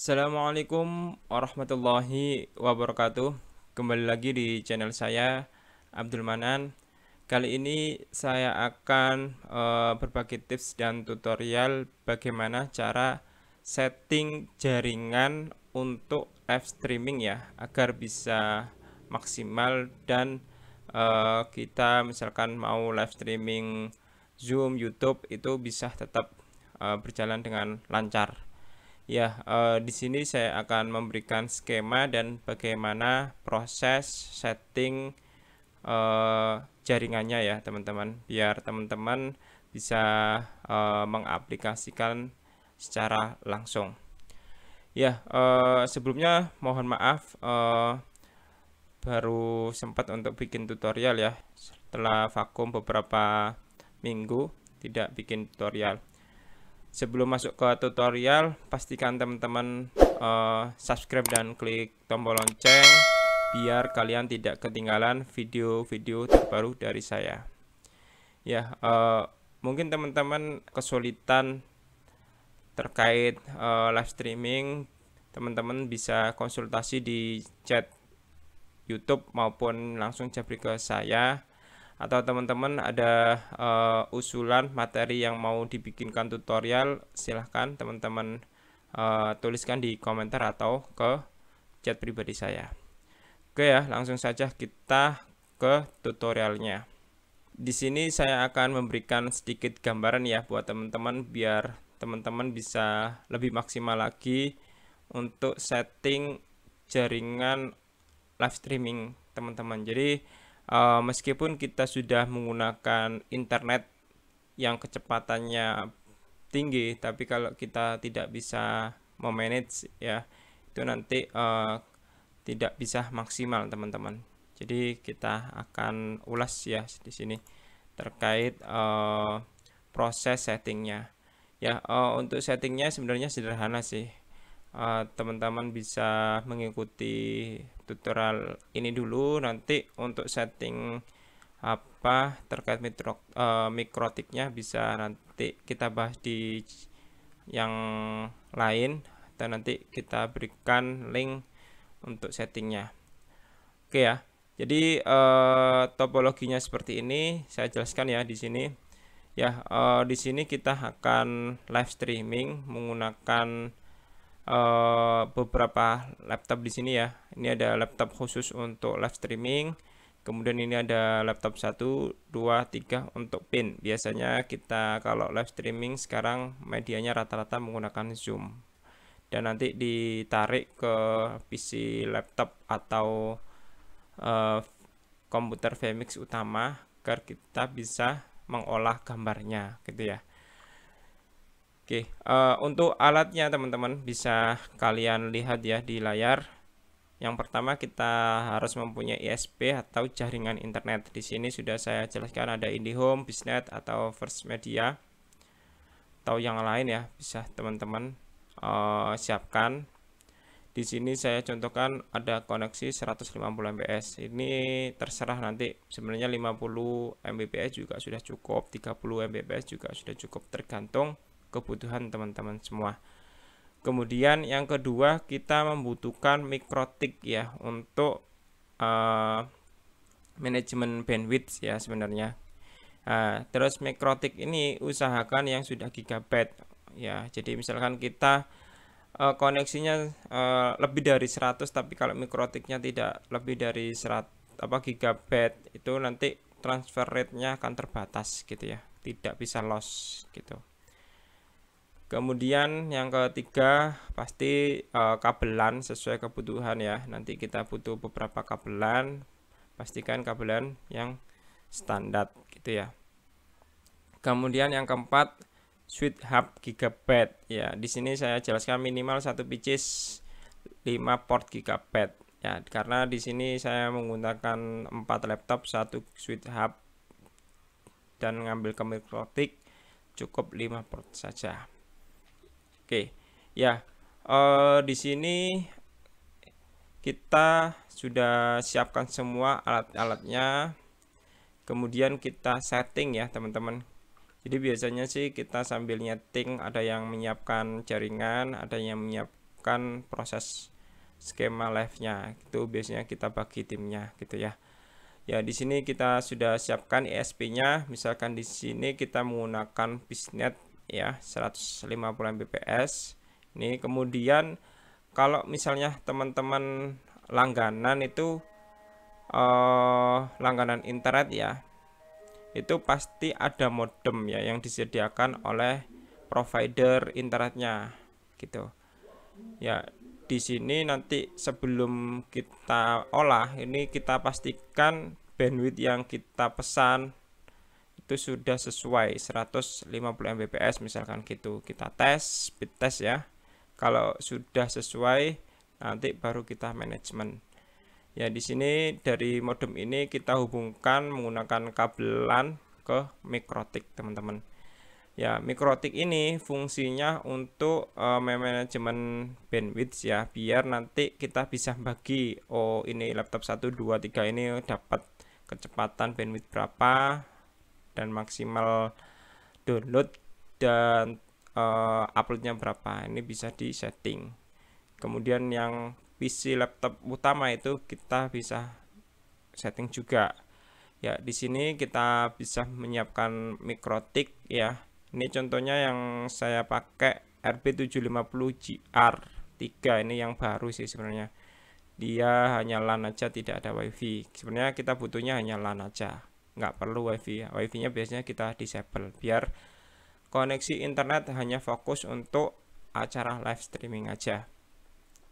Assalamualaikum warahmatullahi wabarakatuh. Kembali lagi di channel saya Abdul Manan. Kali ini saya akan berbagi tips dan tutorial bagaimana cara setting jaringan untuk live streaming ya, agar bisa maksimal dan kita misalkan mau live streaming Zoom, YouTube itu bisa tetap berjalan dengan lancar. Ya, di sini saya akan memberikan skema dan bagaimana proses setting jaringannya ya, teman-teman, biar teman-teman bisa mengaplikasikan secara langsung. Ya, sebelumnya mohon maaf baru sempat untuk bikin tutorial ya, setelah vakum beberapa minggu tidak bikin tutorial. Sebelum masuk ke tutorial, pastikan teman-teman subscribe dan klik tombol lonceng biar kalian tidak ketinggalan video-video terbaru dari saya. Ya, mungkin teman-teman kesulitan terkait live streaming, teman-teman bisa konsultasi di chat YouTube maupun langsung japri ke saya, atau teman-teman ada usulan materi yang mau dibikinkan tutorial, silahkan teman-teman tuliskan di komentar atau ke chat pribadi saya. Oke ya, langsung saja kita ke tutorialnya. Di sini saya akan memberikan sedikit gambaran ya buat teman-teman biar teman-teman bisa lebih maksimal lagi untuk setting jaringan live streaming teman-teman. Jadi meskipun kita sudah menggunakan internet yang kecepatannya tinggi, tapi kalau kita tidak bisa memanage ya, itu nanti tidak bisa maksimal teman-teman. Jadi kita akan ulas ya di sini terkait proses settingnya. Ya, untuk settingnya sebenarnya sederhana sih. Teman-teman bisa mengikuti tutorial ini dulu. Nanti untuk setting apa terkait mikrotiknya bisa nanti kita bahas di yang lain, dan nanti kita berikan link untuk settingnya. Oke ya, jadi topologinya seperti ini saya jelaskan ya di sini ya. Di sini kita akan live streaming menggunakan beberapa laptop di sini ya. Ini ada laptop khusus untuk live streaming. Kemudian ini ada laptop 1, 2, 3 untuk pin. Biasanya kita kalau live streaming sekarang medianya rata-rata menggunakan Zoom. Dan nanti ditarik ke PC laptop atau komputer VMix utama agar kita bisa mengolah gambarnya gitu ya. Oke, untuk alatnya teman-teman bisa kalian lihat ya di layar. Yang pertama kita harus mempunyai ISP atau jaringan internet. Di sini sudah saya jelaskan ada IndiHome, Bisnet atau First Media atau yang lain ya, bisa teman-teman siapkan. Di sini saya contohkan ada koneksi 150 Mbps. Ini terserah nanti, sebenarnya 50 Mbps juga sudah cukup, 30 Mbps juga sudah cukup, tergantung kebutuhan teman-teman semua. Kemudian yang kedua kita membutuhkan mikrotik ya untuk manajemen bandwidth ya sebenarnya. Terus mikrotik ini usahakan yang sudah gigabyte ya. Jadi misalkan kita koneksinya lebih dari 100, tapi kalau mikrotiknya tidak lebih dari 100 gigabyte, itu nanti transfer rate-nya akan terbatas gitu ya, tidak bisa loss gitu. Kemudian yang ketiga pasti kabelan sesuai kebutuhan ya. Nanti kita butuh beberapa kabelan, pastikan kabelan yang standar gitu ya. Kemudian yang keempat, switch hub gigabyte ya. Di sini saya jelaskan minimal satu pcs 5 port gigabyte ya, karena di sini saya menggunakan 4 laptop, satu switch hub, dan ngambil ke mikrotik cukup 5 port saja. Oke ya, di sini kita sudah siapkan semua alat-alatnya. Kemudian kita setting ya teman-teman. Jadi biasanya sih kita sambil nyeting, ada yang menyiapkan jaringan, ada yang menyiapkan mengerjakan proses skema live-nya. Itu biasanya kita bagi timnya gitu ya. Ya, di sini kita sudah siapkan ESP-nya. Misalkan di sini kita menggunakan BISnet ya, 150 Mbps. Ini kemudian kalau misalnya teman-teman langganan itu langganan internet ya, itu pasti ada modem ya yang disediakan oleh provider internetnya gitu. Ya, di sini nanti sebelum kita olah ini kita pastikan bandwidth yang kita pesan itu sudah sesuai 150 Mbps misalkan gitu. Kita tes, speed test ya. Kalau sudah sesuai nanti baru kita manajemen. Ya, di sini dari modem ini kita hubungkan menggunakan kabelan ke Mikrotik teman-teman. Ya, Mikrotik ini fungsinya untuk manajemen bandwidth ya, biar nanti kita bisa bagi, oh ini laptop 1, 2, 3 ini dapat kecepatan bandwidth berapa dan maksimal download dan uploadnya berapa. Ini bisa di setting. Kemudian yang PC laptop utama itu kita bisa setting juga. Ya, di sini kita bisa menyiapkan Mikrotik ya. Ini contohnya yang saya pakai RB750GR3, ini yang baru sih sebenarnya. Dia hanya LAN aja, tidak ada WiFi. Sebenarnya kita butuhnya hanya LAN aja, nggak perlu WiFi. WiFi-nya biasanya kita disable biar koneksi internet hanya fokus untuk acara live streaming aja.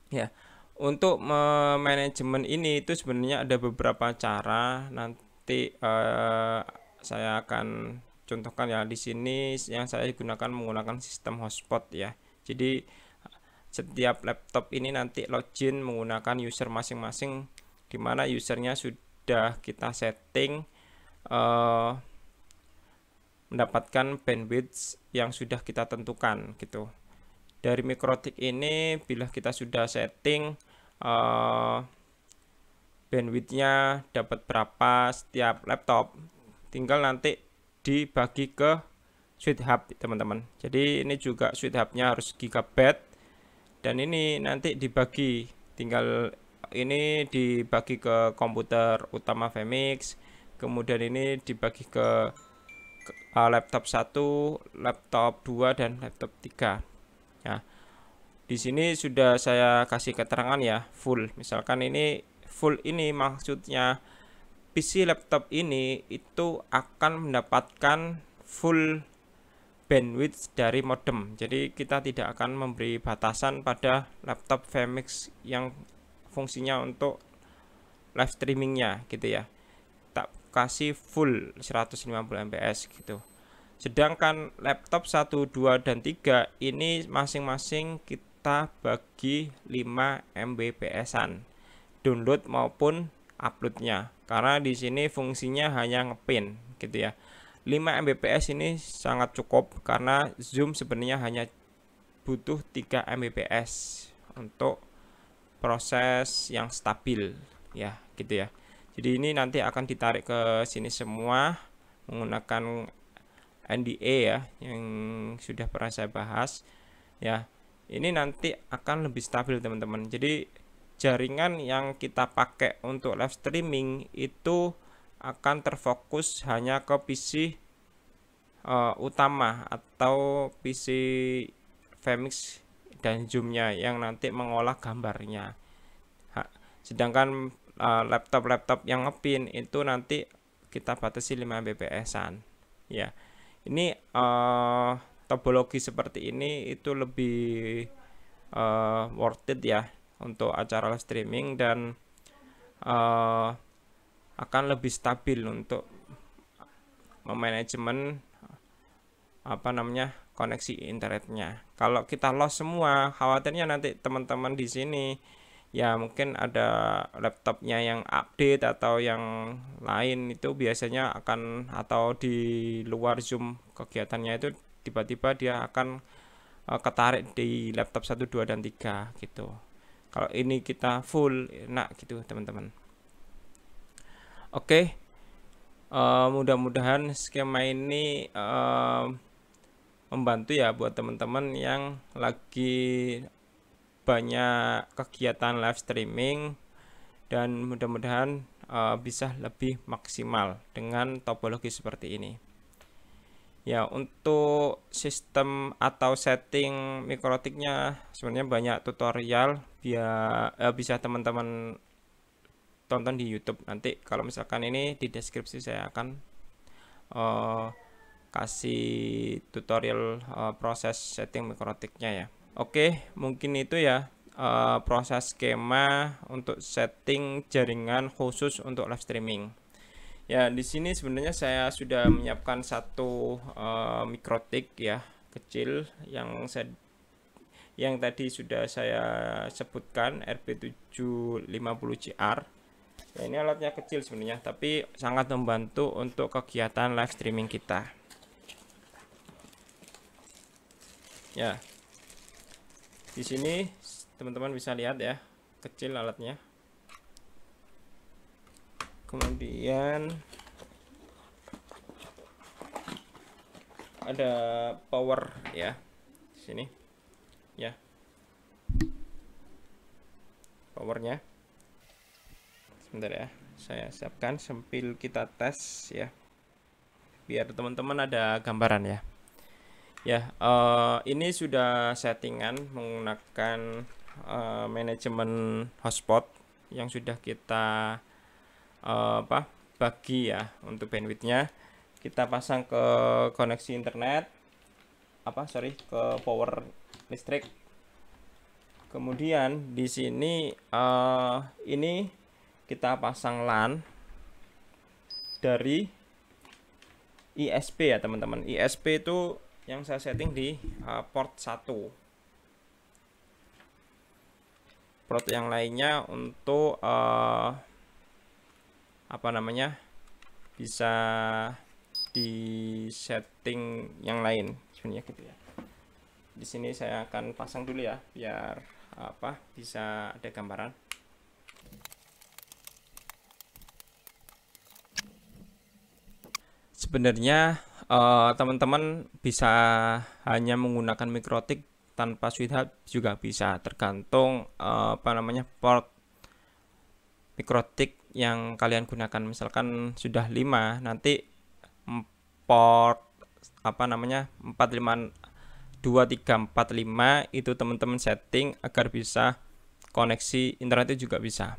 Ya, untuk manajemen ini itu sebenarnya ada beberapa cara. Nanti saya akan contohkan ya. Di sini yang saya gunakan menggunakan sistem hotspot ya. Jadi setiap laptop ini nanti login menggunakan user masing-masing, dimana usernya sudah kita setting mendapatkan bandwidth yang sudah kita tentukan gitu. Dari Mikrotik ini bila kita sudah setting bandwidthnya dapat berapa setiap laptop, tinggal nanti dibagi ke switch hub teman-teman. Jadi ini juga switch hubnya harus gigabyte, dan ini nanti dibagi, tinggal ini dibagi ke komputer utama Vmix, kemudian ini dibagi ke laptop 1, laptop 2 dan laptop 3 ya. Di sini sudah saya kasih keterangan ya, full. Misalkan ini full, ini maksudnya PC laptop ini itu akan mendapatkan full bandwidth dari modem. Jadi kita tidak akan memberi batasan pada laptop Vmix yang fungsinya untuk live streamingnya gitu ya. Tak kasih full 150 Mbps gitu. Sedangkan laptop 1, 2 dan 3 ini masing-masing kita bagi 5 Mbps-an download maupun uploadnya, karena di sini fungsinya hanya ngepin gitu ya. 5 Mbps ini sangat cukup karena Zoom sebenarnya hanya butuh 3 Mbps untuk proses yang stabil ya gitu ya. Jadi ini nanti akan ditarik ke sini semua menggunakan NDA ya, yang sudah pernah saya bahas ya. Ini nanti akan lebih stabil teman-teman. Jadi jaringan yang kita pakai untuk live streaming itu akan terfokus hanya ke PC utama atau PC Vmix dan Zoom-nya yang nanti mengolah gambarnya. Sedangkan laptop-laptop yang ngepin itu nanti kita batasi 5 Mbps-an ya. Ini topologi seperti ini itu lebih worth it ya untuk acara live streaming, dan akan lebih stabil untuk memanajemen koneksi internetnya. Kalau kita lost semua, khawatirnya nanti teman-teman di sini ya mungkin ada laptopnya yang update atau yang lain, itu biasanya akan, atau di luar Zoom kegiatannya itu tiba-tiba dia akan ketarik di laptop 1, 2 dan 3 gitu. Kalau ini kita full enak gitu teman-teman. Oke, mudah-mudahan skema ini membantu ya buat teman-teman yang lagi banyak kegiatan live streaming, dan mudah-mudahan bisa lebih maksimal dengan topologi seperti ini. Ya, untuk sistem atau setting mikrotiknya sebenarnya banyak tutorial, biar bisa teman-teman tonton di YouTube. Nanti kalau misalkan ini di deskripsi saya akan kasih tutorial proses setting mikrotiknya ya. Oke, mungkin itu ya proses skema untuk setting jaringan khusus untuk live streaming. Ya, di sini sebenarnya saya sudah menyiapkan satu mikrotik ya kecil yang tadi sudah saya sebutkan, RP750JR. Ya, ini alatnya kecil sebenarnya, tapi sangat membantu untuk kegiatan live streaming kita. Ya, di sini teman-teman bisa lihat ya, kecil alatnya. Kemudian ada power ya di sini ya, powernya. Sebentar ya, saya siapkan sambil kita tes ya, biar teman-teman ada gambaran ya. Ya, ini sudah settingan menggunakan manajemen hotspot yang sudah kita bagi ya untuk bandwidthnya. Kita pasang ke koneksi internet, ke power listrik. Kemudian di sini ini kita pasang LAN dari ISP ya teman-teman. ISP itu yang saya setting di port 1. Port yang lainnya untuk bisa di setting yang lain sebenarnya gitu ya. Di sini saya akan pasang dulu ya biar bisa ada gambaran. Sebenarnya teman-teman bisa hanya menggunakan mikrotik tanpa switch hub juga bisa, tergantung port mikrotik yang kalian gunakan. Misalkan sudah 5, nanti port 45235 itu teman-teman setting agar bisa koneksi internet itu juga bisa.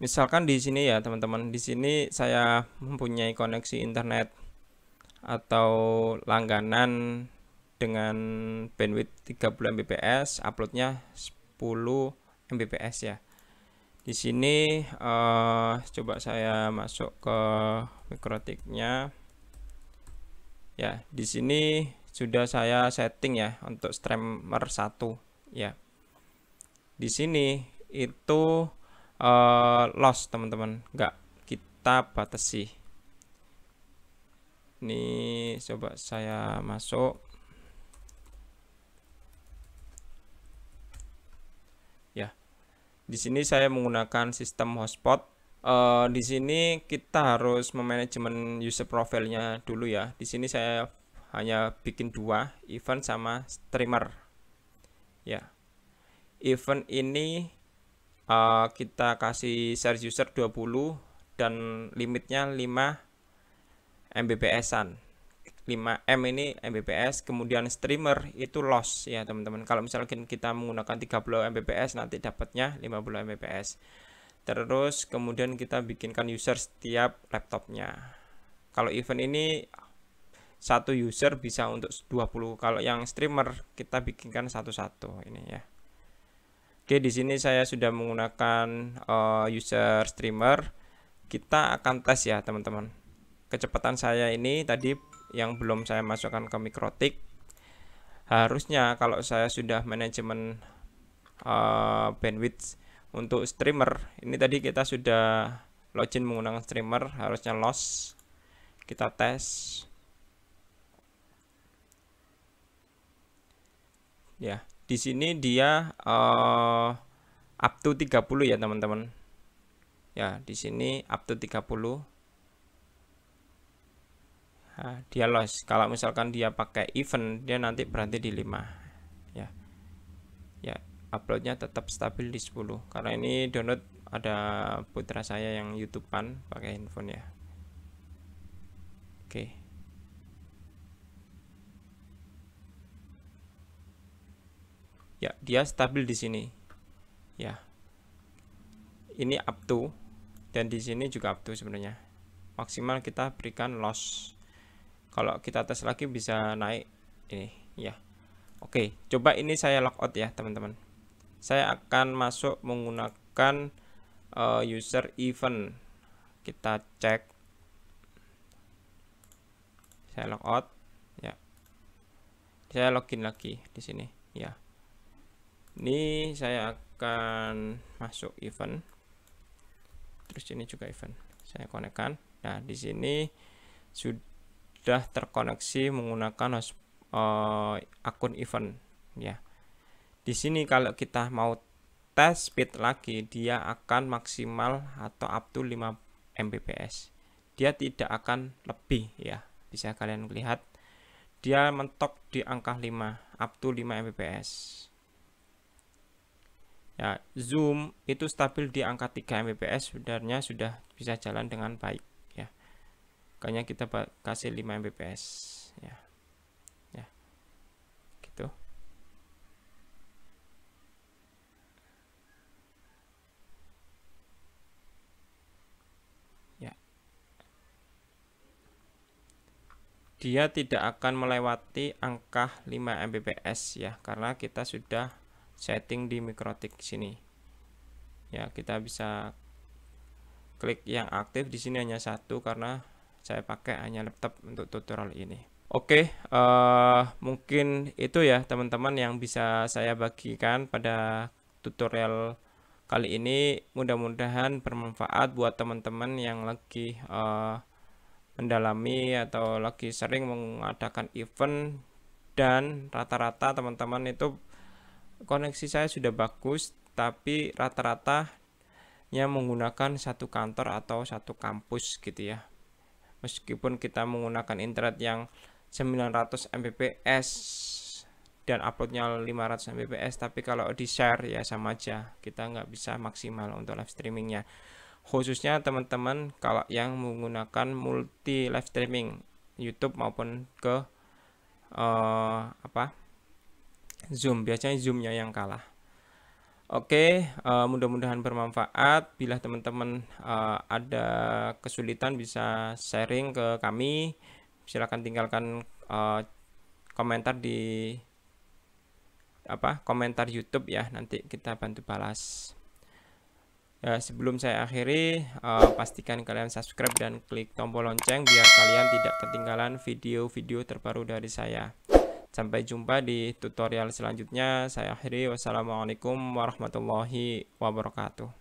Misalkan di sini ya teman-teman, di sini saya mempunyai koneksi internet atau langganan dengan bandwidth 30 Mbps, uploadnya 10 Mbps ya. Di sini coba saya masuk ke mikrotiknya. Ya, di sini sudah saya setting ya untuk streamer 1 ya. Di sini itu loss teman-teman, nggak kita batasi. Ini coba saya masuk. Ya. Di sini saya menggunakan sistem hotspot. Di sini kita harus memanajemen user profile-nya dulu ya. Di sini saya hanya bikin 2, event sama streamer. Ya. Event ini kita kasih share user 20 dan limitnya 5 Mbps-an. 5M ini Mbps, kemudian streamer itu loss ya teman-teman. Kalau misalkan kita menggunakan 30 Mbps nanti dapatnya 50 Mbps. Terus kemudian kita bikinkan user setiap laptopnya. Kalau event ini satu user bisa untuk 20. Kalau yang streamer kita bikinkan satu-satu ini ya. Oke, di sini saya sudah menggunakan user streamer. Kita akan tes ya teman-teman. Kecepatan saya ini tadi yang belum saya masukkan ke mikrotik. Harusnya kalau saya sudah manajemen bandwidth untuk streamer, ini tadi kita sudah login menggunakan streamer, harusnya loss. Kita tes. Ya, di sini dia up to 30 ya teman-teman. Ya, di sini up to 30. Nah, dia loss. Kalau misalkan dia pakai event, dia nanti berhenti di 5 ya. Ya, uploadnya tetap stabil di 10, karena ini download ada putra saya yang YouTubean pakai handphone ya. Oke. Ya, dia stabil di sini. Ya. Ini up to, dan di sini juga up to sebenarnya. Maksimal kita berikan loss. Kalau kita tes lagi bisa naik ini ya. Oke, coba ini saya logout ya teman-teman. Saya akan masuk menggunakan user event. Kita cek. Saya logout ya. Saya login lagi di sini ya. Ini saya akan masuk event. Terus ini juga event. Saya konekkan. Nah, di sini sudah terkoneksi menggunakan akun event ya. Di sini kalau kita mau tes speed lagi, dia akan maksimal atau up to 5 Mbps. Dia tidak akan lebih ya. Bisa kalian lihat. Dia mentok di angka 5, up to 5 Mbps. Ya, zoom itu stabil di angka 3 Mbps, sebenarnya sudah bisa jalan dengan baik ya. Makanya kita kasih 5 Mbps ya. Ya. Gitu. Dia tidak akan melewati angka 5 Mbps ya, karena kita sudah setting di MikroTik sini. Ya, kita bisa klik yang aktif di sini hanya satu karena saya pakai hanya laptop untuk tutorial ini. Oke, mungkin itu ya teman-teman yang bisa saya bagikan pada tutorial kali ini. Mudah-mudahan bermanfaat buat teman-teman yang lagi mendalami atau lagi sering mengadakan event, dan rata-rata teman-teman itu koneksi saya sudah bagus, tapi rata-ratanya menggunakan satu kantor atau satu kampus gitu ya. Meskipun kita menggunakan internet yang 900 Mbps dan uploadnya 500 Mbps, tapi kalau di share ya sama aja, kita nggak bisa maksimal untuk live streamingnya. Khususnya teman-teman kalau yang menggunakan multi live streaming YouTube maupun ke Zoom, biasanya Zoomnya yang kalah. Oke, mudah-mudahan bermanfaat. Bila teman-teman ada kesulitan bisa sharing ke kami. Silahkan tinggalkan komentar di komentar YouTube ya, nanti kita bantu balas. Sebelum saya akhiri, pastikan kalian subscribe dan klik tombol lonceng biar kalian tidak ketinggalan video-video terbaru dari saya. Sampai jumpa di tutorial selanjutnya. Saya akhiri. Wassalamualaikum warahmatullahi wabarakatuh.